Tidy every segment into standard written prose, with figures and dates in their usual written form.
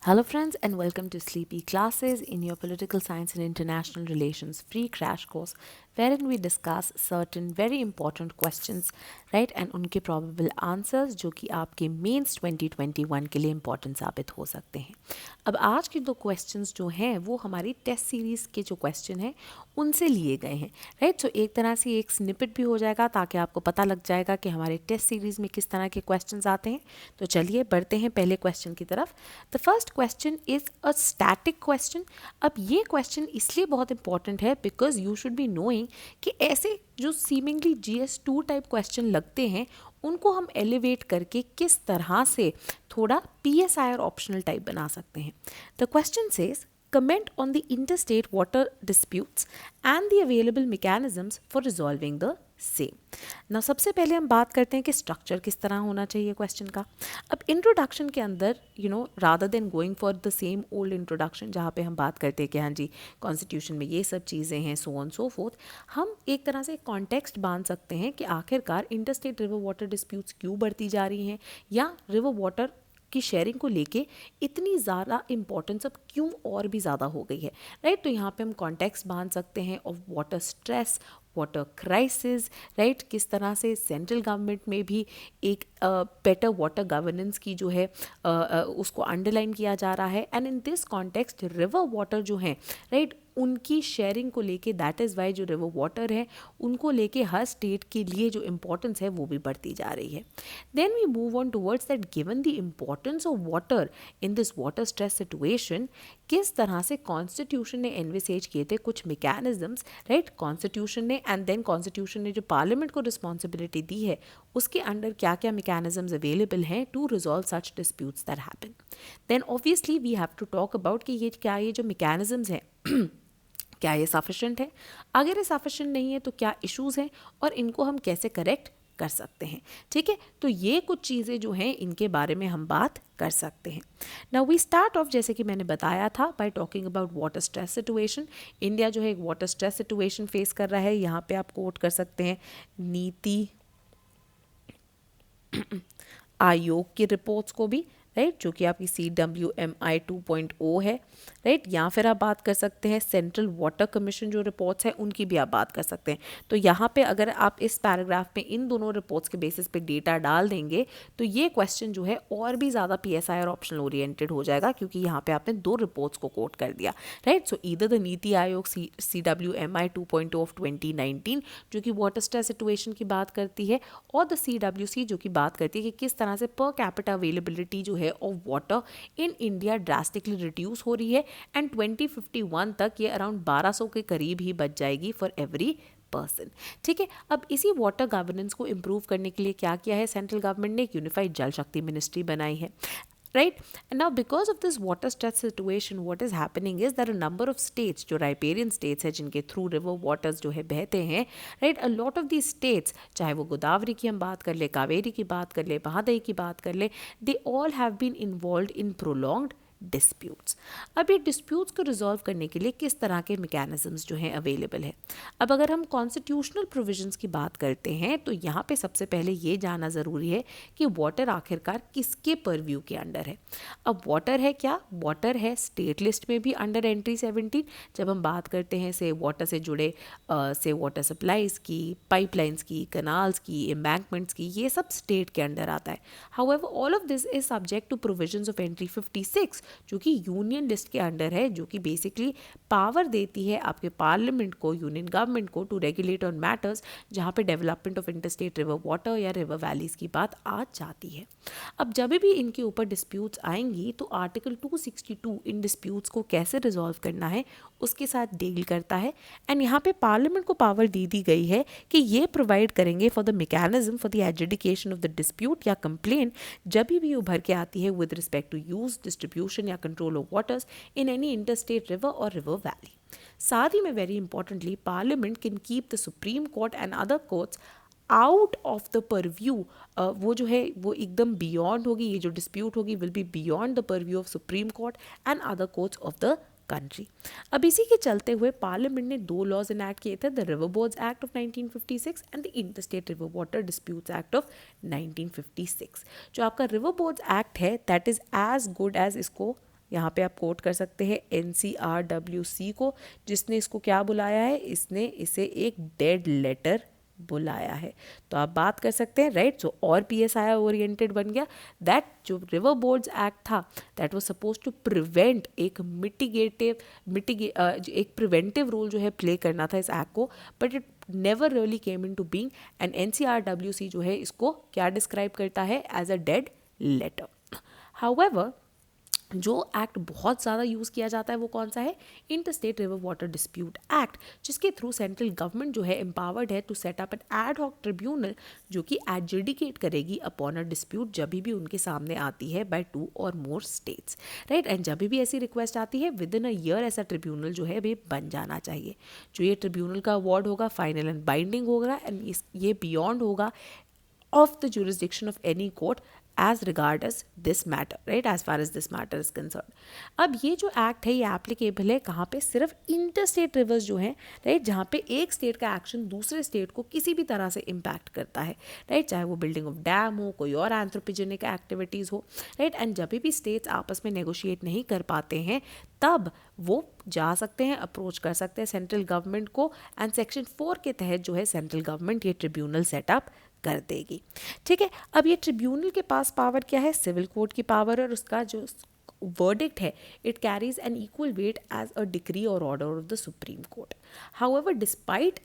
Hello, friends, and welcome to Sleepy Classes in your Political Science and International Relations free crash course, wherein we discuss certain very important questions, right, and उनके probable answers जो कि आपके mains 2021 के लिए important साबित हो सकते हैं. अब आज के दो questions जो हैं वो हमारी टेस्ट सीरीज के जो question हैं उनसे लिए गए हैं, राइट. सो एक तरह से एक स्निपेट भी हो जाएगा ताकि आपको पता लग जाएगा कि हमारे टेस्ट सीरीज में किस तरह के क्वेश्चंस आते हैं. तो चलिए बढ़ते हैं पहले क्वेश्चन की तरफ. The first question is a static question. अब ये क्वेश्चन इसलिए बहुत इंपॉर्टेंट है because you should be knowing कि ऐसे जो सीमिंगली GS2 टाइप क्वेश्चन लगते हैं उनको हम एलिवेट करके किस तरह से थोड़ा PSI और ऑप्शनल टाइप बना सकते हैं. The question says comment on the interstate water disputes and the available mechanisms for resolving the same. Now सबसे पहले हम बात करते हैं कि स्ट्रक्चर किस तरह होना चाहिए क्वेश्चन का. अब इंट्रोडक्शन के अंदर rather than going for the same old introduction जहाँ पे हम बात करते हैं कि हाँ जी कॉन्स्टिट्यूशन में ये सब चीज़ें हैं सो ऑन सो फोर्थ, हम एक तरह से कॉन्टेक्स्ट बांध सकते हैं कि आखिरकार इंटरस्टेट रिवर वाटर डिस्प्यूट्स क्यों बढ़ती जा रही हैं या रिवर वाटर की शेयरिंग को लेके इतनी ज़्यादा इंपॉर्टेंस अब क्यों और भी ज़्यादा हो गई है, राइट. तो यहाँ पे हम कॉन्टेक्स्ट बांध सकते हैं of water stress, water crisis, right. किस तरह से सेंट्रल गवर्नमेंट में भी एक बेटर वाटर गवर्नेंस की जो है उसको अंडरलाइन किया जा रहा है. And in this context river water जो है, राइट, उनकी शेयरिंग को लेके दैट इज़ वाई जो रिवर वाटर है उनको लेके हर स्टेट के लिए जो इम्पोर्टेंस है वो भी बढ़ती जा रही है. Then we move on towards that given the importance of water in this water stress situation, किस तरह से कॉन्स्टिट्यूशन ने एनविसेज किए थे कुछ मैकेनिज्म्स, राइट. कॉन्स्टिट्यूशन ने एंड देन कॉन्स्टिट्यूशन ने जो पार्लियामेंट को रिस्पॉन्सिबिलिटी दी है उसके अंडर क्या क्या मैकेनिज्म्स अवेलेबल हैं to resolve such disputes that happen. Then obviously we have to talk about कि ये जो मैकेनिज्म्स हैं क्या ये सफिशेंट है, अगर ये सफिशेंट नहीं है तो क्या इश्यूज हैं और इनको हम कैसे करेक्ट कर सकते हैं. ठीक है, तो ये कुछ चीज़ें जो हैं इनके बारे में हम बात कर सकते हैं. नाउ वी स्टार्ट ऑफ जैसे कि मैंने बताया था bye talking about water stress situation. India जो है एक वाटर स्ट्रेस सिचुएशन फेस कर रहा है. यहाँ पे आप कोट कर सकते हैं नीति आयोग की रिपोर्ट्स को भी, राइट, जो कि आपकी CWMI 2.0 है, राइट. या फिर आप बात कर सकते हैं सेंट्रल वाटर कमीशन जो रिपोर्ट्स हैं उनकी भी आप बात कर सकते हैं. तो यहाँ पे अगर आप इस पैराग्राफ में इन दोनों रिपोर्ट्स के बेसिस पे डेटा डाल देंगे तो ये क्वेश्चन जो है और भी ज़्यादा PSI और ऑप्शनल ओरिएंटेड हो जाएगा क्योंकि यहाँ पे आपने दो रिपोर्ट्स को कोट कर दिया, right. So either the NITI Aayog CWMI 2.0 of 2019 जो कि वाटर स्ट्रेस सिचुएशन की बात करती है और द CWC जो कि बात करती है कि किस तरह से पर कैपिटा अवेलेबिलिटी जो है of water in India drastically reduce हो रही है एंड 2051 तक ये अराउंड 1200 के करीब ही बच जाएगी फॉर एवरी पर्सन. ठीक है, अब इसी वाटर गवर्नेंस को इम्प्रूव करने के लिए क्या किया है सेंट्रल गवर्नमेंट ने, एक यूनिफाइड जल शक्ति मिनिस्ट्री बनाई है, right. And now because of this water stress situation what is happening is that a number of states जो riparian states है जिनके through river waters जो है बहते हैं, right, a lot of these states चाहे वो गोदावरी की हम बात कर ले, कावेरी की बात कर ले, महादई की बात कर ले, they all have been involved in prolonged disputes. अब ये डिस्प्यूट्स को रिजॉल्व करने के लिए किस तरह के मैकेनिज्म्स जो हैं अवेलेबल है. अब अगर हम कॉन्स्टिट्यूशनल प्रोविजंस की बात करते हैं तो यहाँ पे सबसे पहले ये जानना ज़रूरी है कि वाटर आखिरकार किसके परव्यू के अंडर है. अब वाटर है क्या, वाटर है स्टेट लिस्ट में भी अंडर एंट्री 17. जब हम बात करते हैं से वाटर से जुड़े से वाटर सप्लाईज की, पाइपलाइंस की, कनाल्स की, एम्बैंकमेंट्स की, ये सब स्टेट के अंडर आता है. However all of this is subject to provisions of entry 56 जो कि यूनियन लिस्ट के अंडर है, जो कि बेसिकली पावर देती है आपके पार्लियामेंट को, यूनियन गवर्नमेंट को टू रेगुलेट ऑन मैटर्स जहाँ पे development of interstate river water या रिवर वैलीज की बात आ जाती है. अब जब भी इनके ऊपर डिस्प्यूट्स आएंगी तो आर्टिकल 262 इन डिस्प्यूट्स को कैसे रिजॉल्व करना है उसके साथ डील करता है. एंड यहाँ पे पार्लियामेंट को पावर दी गई है कि ये प्रोवाइड करेंगे for the mechanism for the adjudication of the dispute या कंप्लेंट जब भी उभर के आती है with respect to use, distribution या control of waters in any interstate river or river valley. साथ ही में very importantly parliament can keep the supreme court and other courts out of the purview. वो जो है वो एकदम बियॉन्ड होगी, ये जो डिस्प्यूट होगी will be beyond the purview of supreme court and other courts of the country. अब इसी के चलते हुए पार्लियामेंट ने दो लॉज इनैक्ट किए थे, the river boards act of 1956 and the interstate river water disputes act of 1956. जो आपका रिवर बोर्ड्स एक्ट है that is as good as इसको यहाँ पे आप कोट कर सकते हैं NCRWC को, जिसने इसको क्या बुलाया है, इसने इसे एक डेड लेटर बुलाया है। तो आप बात कर सकते हैं, राइट। सो और PSI ओरिएंटेड बन गया। दैट जो रिवर बोर्ड्स एक्ट था, that was suppose to prevent, एक एक प्रिवेंटिव रोल जो है प्ले करना था इस एक्ट को, but it never really came into being. And NCRWC जो है इसको क्या डिस्क्राइब करता है, as a dead letter. However जो एक्ट बहुत ज़्यादा यूज़ किया जाता है वो कौन सा है, interstate river water dispute act, जिसके थ्रू सेंट्रल गवर्नमेंट जो है एम्पावर्ड है to set up an ad hoc tribunal जो कि एडजुडिकेट करेगी अपॉन अ डिस्प्यूट जब भी उनके सामने आती है बाय 2 और मोर स्टेट्स, राइट। एंड जब भी ऐसी रिक्वेस्ट आती है विद इन अ ईयर ऐसा ट्रिब्यूनल जो है अभी बन जाना चाहिए। जो ये ट्रिब्यूनल का अवार्ड होगा फाइनल एंड बाइंडिंग होगा, एंड ये बियॉन्ड होगा of the jurisdiction of any court as regard as this matter, right, as far as this matter is concerned। अब ये जो एक्ट है ये एप्लीकेबल है कहाँ पे, सिर्फ इंटरस्टेट रिवर्स जो हैं, राइट, जहाँ पे एक स्टेट का एक्शन दूसरे स्टेट को किसी भी तरह से इम्पैक्ट करता है, राइट, चाहे वो बिल्डिंग ऑफ डैम हो, कोई और एंथ्रोपोजेनिक एक्टिविटीज़ हो, राइट। एंड जब भी स्टेट्स आपस में नेगोशिएट नहीं कर पाते हैं तब वो जा सकते हैं, अप्रोच कर सकते हैं सेंट्रल गवर्नमेंट को, एंड सेक्शन 4 के तहत जो है सेंट्रल गवर्नमेंट ये ट्रिब्यूनल सेटअप कर देगी, ठीक है। अब ये ट्रिब्यूनल के पास पावर क्या है, सिविल कोर्ट की पावर, और उसका जो verdict है it carries an equal weight as a decree or order of the Supreme Court। However, despite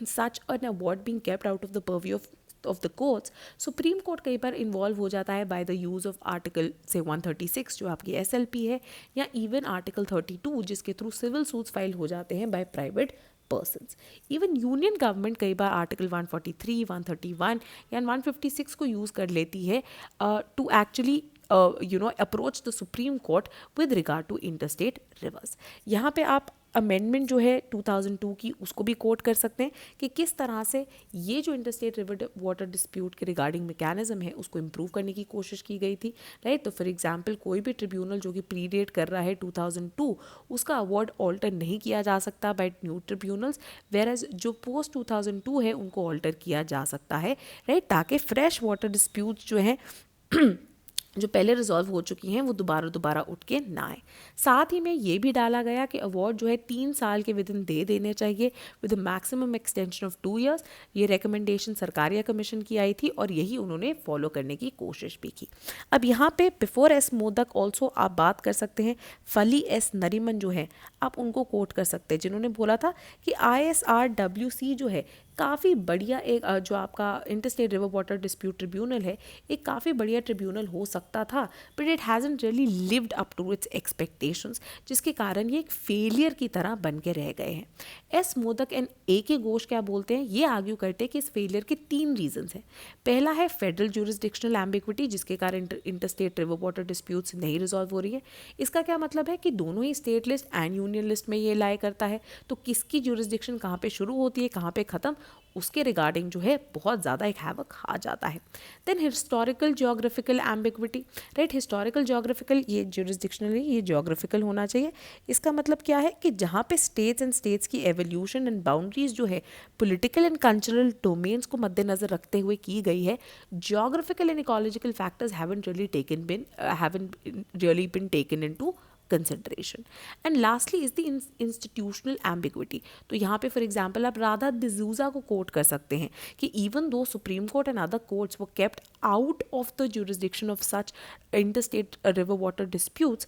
such an award being kept out of the purview of the courts, supreme court कई बार involve हो जाता है by the use of article से 136 जो आपकी SLP है, या even article 32 जिसके थ्रू सिविल सूट्स फाइल हो जाते हैं by private persons. Even union government कई बार आर्टिकल 143, 131 या 156 को यूज़ कर लेती है to actually approach the supreme court with regard to interstate rivers. यहाँ पे आप अमेंडमेंट जो है 2002 की उसको भी कोट कर सकते हैं कि किस तरह से ये जो इंटरस्टेट रिवर वाटर डिस्प्यूट के रिगार्डिंग मैकेनिज्म है उसको इम्प्रूव करने की कोशिश की गई थी, राइट। तो फॉर एग्जांपल कोई भी ट्रिब्यूनल जो कि प्रीडेट कर रहा है 2002 उसका अवार्ड ऑल्टर नहीं किया जा सकता by new tribunals, whereas जो पोस्ट 2002 है उनको ऑल्टर किया जा सकता है, राइट, ताकि फ्रेश वाटर डिस्प्यूट जो है जो पहले रिजॉल्व हो चुकी हैं वो दोबारा उठ के ना आए। साथ ही में ये भी डाला गया कि अवार्ड जो है 3 साल के विदिन दे देने चाहिए with maximum extension of 2 years। ये रिकमेंडेशन सरकारिया कमीशन की आई थी और यही उन्होंने फॉलो करने की कोशिश भी की। अब यहाँ पे बिफोर एस मोदक ऑल्सो आप बात कर सकते हैं फली एस नरीमन जो है आप उनको कोट कर सकते हैं, जिन्होंने बोला था कि ISRWC जो है काफ़ी बढ़िया एक जो आपका interstate river water dispute tribunal है एक काफ़ी बढ़िया ट्रिब्यूनल हो सकता था, but it hasn't really lived up to its expectations, जिसके कारण ये एक फेलियर की तरह बन के रह गए हैं। S modak and AK Ghosh क्या बोलते हैं, ये आर्ग्यू करते हैं कि इस फेलियर के 3 रीजंस हैं। पहला है फेडरल ज्यूरिसडिक्शनल एम्बिग्विटी, जिसके कारण इंटरस्टेट रिवर वाटर डिस्प्यूट्स नहीं रिजॉल्व हो रही है। इसका क्या मतलब है कि दोनों ही state list and union list में ये लाई करता है, तो किसकी ज्यूरिसडिक्शन कहाँ पे शुरू होती है कहाँ पे ख़त्म, उसके रिगार्डिंग जो है बहुत ज़्यादा एक हैवक आ जाता है। Then historical geographical ambiguity, right, historical geographical ये ज्यूरिसडिक्शनल ये ज्योग्राफिकल होना चाहिए। इसका मतलब क्या है कि जहाँ पे स्टेट्स की एवोल्यूशन एंड बाउंड्रीज जो है पॉलिटिकल एंड कल्चरल डोमेन्स को मद्देनजर रखते हुए की गई है, geographical and ecological factors haven't really been taken into consideration। And lastly is the institutional ambiguity। तो यहाँ पे फॉर एग्जाम्पल आप राधा डिसूजा को कोट कर सकते हैं कि इवन दो supreme court and other courts वो kept out of the jurisdiction of such interstate river water disputes,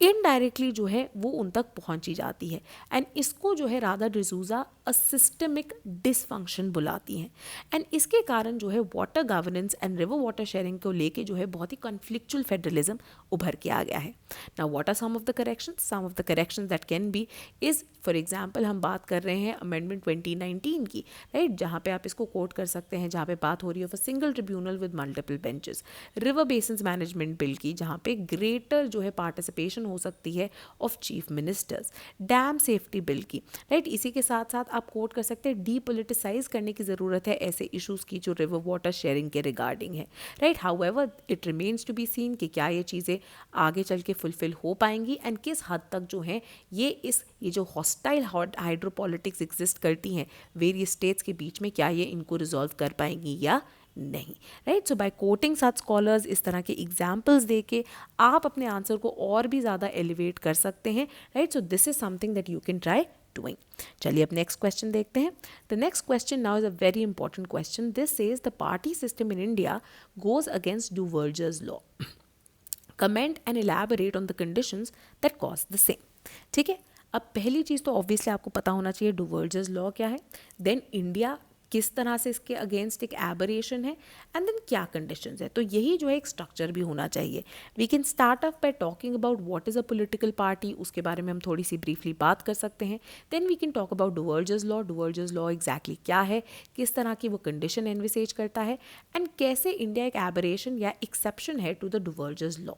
indirectly जो है वो उन तक पहुंची जाती है। एंड इसको जो है राधा डिसूजा अ सिस्टमिक डिसफंक्शन बुलाती हैं। एंड इसके कारण जो है water governance and river water sharing को लेके जो है बहुत ही कॉन्फ्लिक्चुअल फेडरलिज्म उभर के आ गया है। Now what are some of the corrections that can be is, for example हम बात कर रहे हैं अमेंडमेंट 2019 की, राइट, जहाँ पे आप इसको कोट कर सकते हैं जहाँ पे बात हो रही है of a single tribunal with multiple benches. River basins management bill की जहाँ पे ग्रेटर जो है पार्टिसिपेशन हो सकती है of chief ministers. Dam safety bill की, राइट, इसी के साथ साथ आप कोट कर सकते हैं डीपोलिटिसाइज करने की ज़रूरत है ऐसे इश्यूज़ की जो रिवर वाटर शेयरिंग के रिगार्डिंग है, right. However it remains to be seen कि क्या ये चीज़ें आगे चल के फुलफिल हो पाएंगी एंड किस हद तक जो है ये जो हॉस्टाइल हाइड्रोपॉलिटिक्स एग्जिस्ट करती हैं वेरियस स्टेट्स के बीच में, क्या ये इनको रिजॉल्व कर पाएंगी या नहीं, राइट। सो बाय कोटिंग सच स्कॉलर्स, इस तरह के एग्जाम्पल्स दे के आप अपने आंसर को और भी ज़्यादा एलिवेट कर सकते हैं, right. So this is something that you can try doing. चलिए अब नेक्स्ट क्वेश्चन देखते हैं. The next question now is a very important question. This says the party system in India goes against Duverger's law. Comment and elaborate on the conditions that cause the same. ठीक है, अब पहली चीज़ तो ऑब्वियसली आपको पता होना चाहिए डुवर्जर्स law क्या है, देन इंडिया किस तरह से इसके अगेंस्ट एक एबरेशन है, एंड देन क्या कंडीशंस है. तो यही जो है एक स्ट्रक्चर भी होना चाहिए. We can start off by talking about what is a political party, उसके बारे में हम थोड़ी सी ब्रीफली बात कर सकते हैं. Then we can talk about Duverger's law. Duverger's law exactly क्या है, किस तरह की वो कंडीशन एनविसेज करता है, एंड कैसे इंडिया एक एबरेशन या एक्सेप्शन है to the Duverger's law.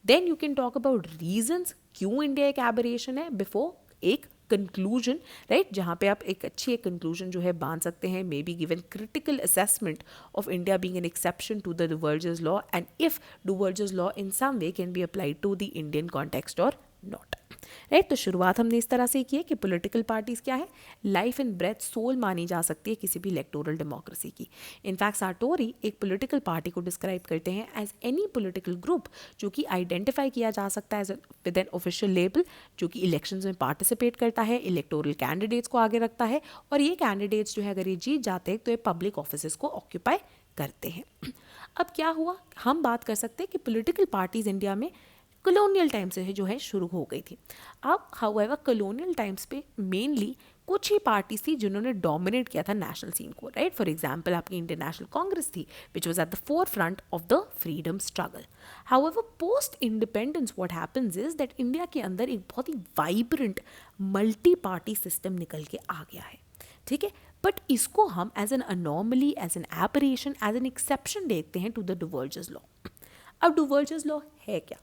Then you can talk about reasons क्यों इंडिया एक एबरेशन है बिफोर एक कंक्लूजन, राइट, जहाँ पे आप एक अच्छी एक कंक्लूजन जो है बांध सकते हैं. May be given critical assessment of India being an exception to the Duverger's law, and if Duverger's law in some way can be applied to the Indian context or not. Right, तो शुरुआत हमने इस तरह से की है कि political parties क्या है, लाइफ एंड ब्रेथ सोल मानी जा सकती है किसी भी इलेक्टोरल डेमोक्रेसी की. इनफैक्ट साटोरी एक पॉलिटिकल पार्टी को डिस्क्राइब करते हैं एज एनी पॉलिटिकल ग्रुप जो कि आइडेंटिफाई किया जा सकता है विद एन ऑफिशियल लेबल, जो कि इलेक्शंस में पार्टिसिपेट करता है, इलेक्टोरल कैंडिडेट्स को आगे रखता है, और ये कैंडिडेट्स जो है अगर ये जीत जाते हैं तो ये पब्लिक ऑफिस को ऑक्यूपाई करते हैं. अब क्या हुआ, हम बात कर सकते हैं कि पॉलिटिकल पार्टीज इंडिया में कॉलोनियल टाइम से जो है शुरू हो गई थी. अब हाउएवर कॉलोनियल टाइम्स पे मेनली कुछ ही पार्टीज थी जिन्होंने डोमिनेट किया था नेशनल सीन को, राइट. फॉर एग्जांपल आपकी इंडियन नेशनल कांग्रेस थी which was at the four front of the freedom struggle. However post independence what happens is that India के अंदर एक बहुत ही वाइब्रेंट मल्टी पार्टी सिस्टम निकल के आ गया है. ठीक है, बट इसको हम as an anomaly, as an aberration, as an exception देखते हैं टू द डुवर्जर्स लॉ. अब डुवर्जर्स लॉ है क्या,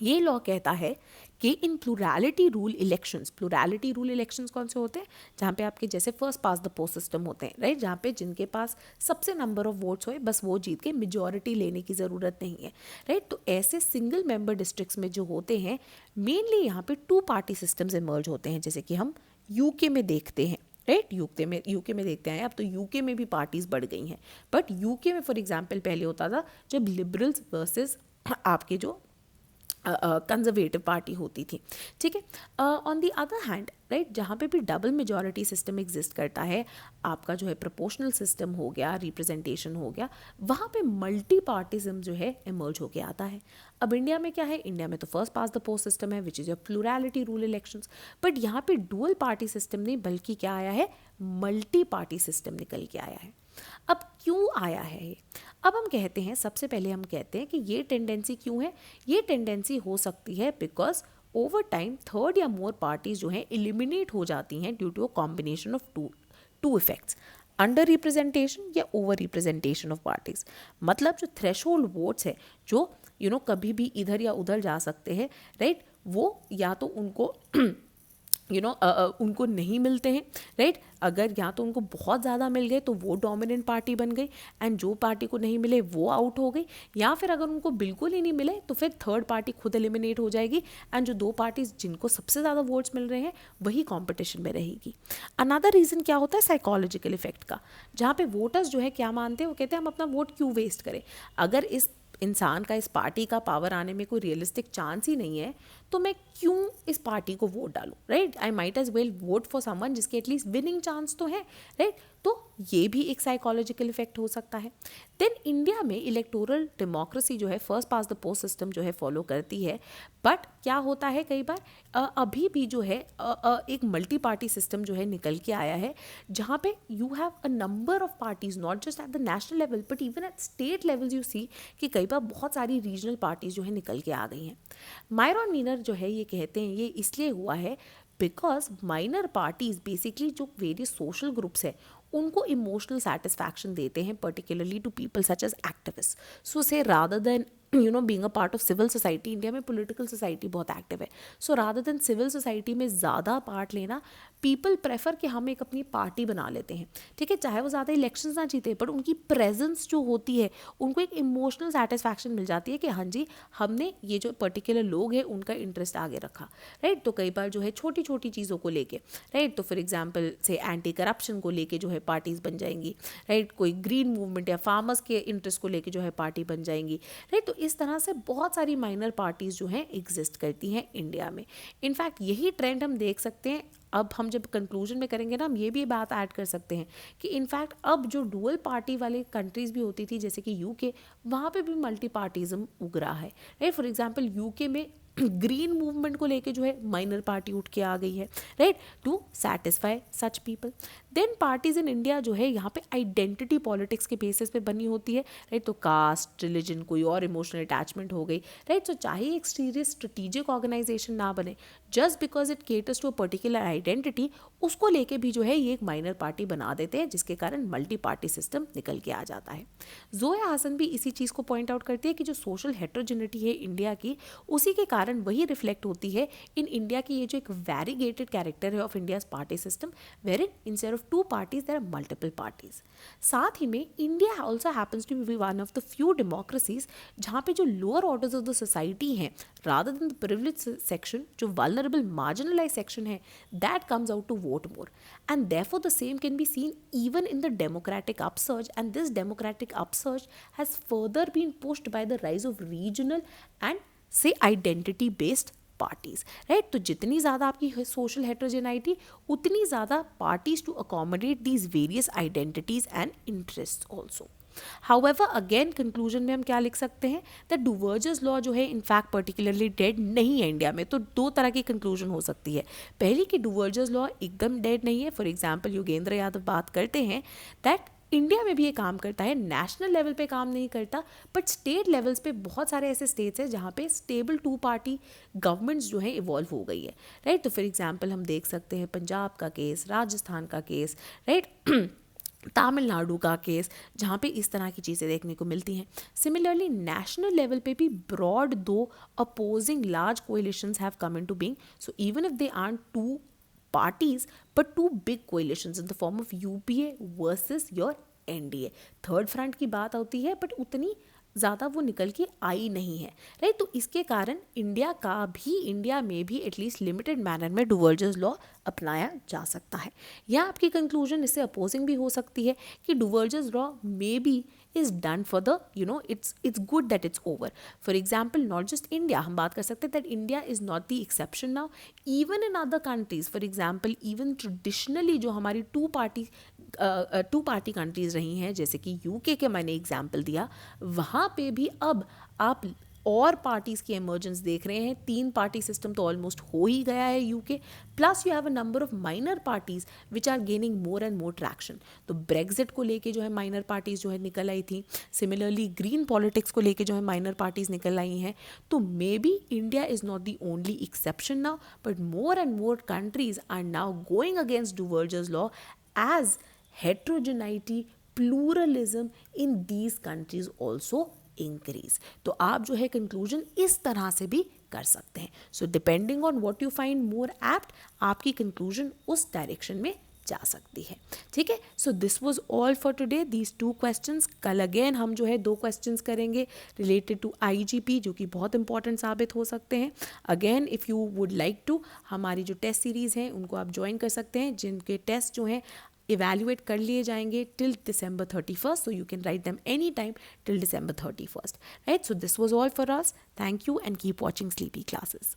ये लॉ कहता है कि in plurality rule elections, plurality rule elections कौन से होते हैं, जहाँ पे आपके जैसे first past the post system होते हैं, राइट, जहाँ पे जिनके पास सबसे नंबर ऑफ वोट्स होए बस वो जीत के, मेजॉरिटी लेने की ज़रूरत नहीं है, राइट. तो ऐसे सिंगल मेंबर डिस्ट्रिक्ट्स में जो होते हैं मेनली यहाँ पे टू पार्टी सिस्टम्स इमर्ज होते हैं, जैसे कि हम यूके में देखते हैं, राइट. यूके में देखते हैं. अब तो यूके में भी पार्टीज बढ़ गई हैं, बट यूके में फॉर एग्जाम्पल पहले होता था जब लिबरल्स वर्सेस आपके जो कंजर्वेटिव पार्टी होती थी. ठीक है, on the other hand, right, जहाँ पे भी डबल मेजॉरिटी सिस्टम एग्जिस्ट करता है, आपका जो है प्रोपोर्शनल सिस्टम हो गया, रिप्रेजेंटेशन हो गया, वहाँ पे मल्टी पार्टिज्म जो है इमर्ज होके आता है. अब इंडिया में क्या है, इंडिया में तो first past the post system है which is your plurality rule elections, but यहाँ पे डुअल पार्टी सिस्टम नहीं बल्कि क्या आया है, मल्टी पार्टी सिस्टम निकल के आया है. अब क्यों आया है ये, अब हम कहते हैं, सबसे पहले हम कहते हैं कि ये टेंडेंसी क्यों है. ये टेंडेंसी हो सकती है बिकॉज ओवर टाइम थर्ड या मोर पार्टीज जो हैं एलिमिनेट हो जाती हैं due to a combination of two effects, under representation या ओवर रिप्रेजेंटेशन ऑफ पार्टीज. मतलब जो थ्रेशोल्ड वोट्स है जो कभी भी इधर या उधर जा सकते हैं, राइट, वो या तो उनको उनको नहीं मिलते हैं, राइट. अगर या तो उनको बहुत ज़्यादा मिल गए तो वो डोमिनेंट पार्टी बन गई, एंड जो पार्टी को नहीं मिले वो आउट हो गई, या फिर अगर उनको बिल्कुल ही नहीं मिले तो फिर थर्ड पार्टी खुद एलिमिनेट हो जाएगी, एंड जो दो पार्टीज जिनको सबसे ज़्यादा वोट्स मिल रहे हैं वही कॉम्पिटिशन में रहेगी. अनदर रीज़न क्या होता है, साइकोलॉजिकल इफेक्ट का, जहाँ पे वोटर्स जो है क्या मानते हैं, वो कहते हैं हम अपना वोट क्यों वेस्ट करें, अगर इस इंसान का, इस पार्टी का पावर आने में कोई रियलिस्टिक चांस ही नहीं है तो मैं क्यों इस पार्टी को वोट डालूं, right. I might as well vote for someone जिसके एटलीस्ट विनिंग चांस तो है, राइट. तो ये भी एक साइकोलॉजिकल इफेक्ट हो सकता है. देन इंडिया में इलेक्टोरल डेमोक्रेसी जो है first past the post system जो है फॉलो करती है, बट क्या होता है कई बार अभी भी जो है एक मल्टी पार्टी सिस्टम जो है निकल के आया है, जहाँ पे you have a number of parties not just at the national level but even at state level. You see कि कई बार बहुत सारी रीजनल पार्टीज जो है निकल के आ गई हैं. मायरॉन मीनर जो है ये कहते हैं ये इसलिए हुआ है बिकॉज माइनर पार्टीज बेसिकली जो वेरियस सोशल ग्रुप्स है उनको इमोशनल सेटिस्फैक्शन देते हैं, particularly to people such as activist. So say rather than being a part of civil society, India में पॉलिटिकल सोसाइटी बहुत एक्टिव है. So rather than civil society में ज़्यादा पार्ट लेना, पीपल प्रेफर कि हम एक अपनी पार्टी बना लेते हैं. ठीक है, चाहे वो ज़्यादा इलेक्शंस ना जीते, बट उनकी प्रेजेंस जो होती है उनको एक इमोशनल सेटिस्फैक्शन मिल जाती है कि हाँ जी, हमने ये जो पर्टिकुलर लोग हैं उनका इंटरेस्ट आगे रखा. राइट, तो कई बार जो है छोटी छोटी चीज़ों को लेके, राइट, तो फॉर एग्जाम्पल से एंटी करप्शन को लेके जो है पार्टीज बन जाएंगी. राइट, कोई ग्रीन मूवमेंट या फार्मर्स के इंटरेस्ट को लेके जो है पार्टी बन जाएंगी. राइट, तो इस तरह से बहुत सारी माइनर पार्टीज जो हैं एग्जिस्ट करती हैं इंडिया में. इनफैक्ट यही ट्रेंड हम देख सकते हैं. अब हम जब कंक्लूजन में करेंगे ना, हम ये भी बात ऐड कर सकते हैं कि इनफैक्ट अब जो डुअल पार्टी वाले कंट्रीज भी होती थी जैसे कि यूके, वहाँ पे भी मल्टी पार्टीज़म उग रहा है. राइट, फॉर एग्जांपल यूके में ग्रीन मूवमेंट को लेके जो है माइनर पार्टी उठ के आ गई है. Right, to satisfy such people. Then parties in India जो है यहाँ पे आइडेंटिटी पॉलिटिक्स के बेसिस पे बनी होती है. राइट, तो कास्ट, रिलीजन, कोई और इमोशनल अटैचमेंट हो गई. राइट, तो चाहे एक सीरियस स्ट्रेटेजिक ऑर्गेनाइजेशन ना बने, just because it caters to a particular identity, उसको लेके भी जो है ये एक माइनर पार्टी बना देते हैं, जिसके कारण मल्टी पार्टी सिस्टम निकल के आ जाता है. जोया हसन भी इसी चीज़ को पॉइंट आउट करती है कि जो सोशल हेट्रोजेनिटी है इंडिया की, उसी के कारण वही रिफ्लेक्ट होती है इन इंडिया की ये जो एक वैरीगेटेड कैरेक्टर है of India's party system, where in instead of 2 parties there are multiple parties. साथ ही में India also happens to be one of the few democracies जहाँ पे जो lower orders of the society हैं, rather than the privilege section, जो vulnerable marginalise section है, that comes out to vote more. And therefore the same can be seen even in the democratic upsurge, and this democratic upsurge has further been pushed by the rise of regional and से identity based parties. Right, तो जितनी ज़्यादा आपकी social heterogeneity, उतनी ज़्यादा parties to accommodate these various identities and interest also. However again conclusion में हम क्या लिख सकते हैं, दैट डुवर्जर्स लॉ जो है इनफैक्ट पर्टिकुलरली डेड नहीं है इंडिया में. तो 2 तरह की कंक्लूजन हो सकती है. पहली कि डुवर्जर्स लॉ एकदम डेड नहीं है. फॉर एग्जाम्पल योगेंद्र यादव बात करते हैं दैट इंडिया में भी ये काम करता है, नेशनल लेवल पे काम नहीं करता, बट स्टेट लेवल्स पे बहुत सारे ऐसे स्टेट्स हैं जहाँ पे स्टेबल 2 पार्टी गवर्नमेंट्स जो है इवॉल्व हो गई है. राइट, तो फॉर एग्जांपल हम देख सकते हैं पंजाब का केस, राजस्थान का केस, राइट, तमिलनाडु का केस, जहाँ पे इस तरह की चीज़ें देखने को मिलती हैं. सिमिलरली नेशनल लेवल पे भी broad 2 opposing large coalitions have come into being. So even if they aren't 2 parties but 2 big coalitions in the form of UPA versus your NDA. Third front की बात होती है बट उतनी ज़्यादा वो निकल के आई नहीं है. राइट, तो इसके कारण इंडिया में भी एटलीस्ट लिमिटेड मैनर में डुवर्जर्स लॉ अपनाया जा सकता है. या आपकी कंक्लूजन इससे अपोजिंग भी हो सकती है कि Duverger's law may be is done for the, it's good that it's over. For example, not just India, हम बात कर सकते हैं that India is not the exception now. Even in other countries, for example, even traditionally जो हमारी 2 party countries रही हैं, जैसे कि UK के मैंने एग्जाम्पल दिया, वहाँ पे भी अब आप और पार्टीज़ की एमर्जेंस देख रहे हैं. 3 पार्टी सिस्टम तो ऑलमोस्ट हो ही गया है UK, plus you have a number of minor parties which are gaining more and more traction. तो ब्रेग्जिट को लेके जो है माइनर पार्टीज जो है निकल आई थी. सिमिलरली ग्रीन पॉलिटिक्स को लेके जो है माइनर पार्टीज निकल आई हैं. तो may be India is not the only exception now, but more and more countries are now going against Duverger's law as heterogeneity, pluralism in these countries also increase. तो आप जो है कंक्लूजन इस तरह से भी कर सकते हैं. So depending on what you find more apt, आपकी कंक्लूजन उस डायरेक्शन में जा सकती है. ठीक है, so this was all for today, these 2 questions. कल अगेन हम जो है 2 क्वेश्चंस करेंगे रिलेटेड टू IGP, जो कि बहुत इंपॉर्टेंट साबित हो सकते हैं. Again if you would like to, हमारी जो टेस्ट सीरीज़ हैं उनको आप ज्वाइन कर सकते हैं, जिनके टेस्ट जो हैं इवेल्युएट कर लिए जाएंगे till December 31st, so you can write them anytime till December 31st. Right, so this was all for us. Thank you and keep watching Sleepy Classes.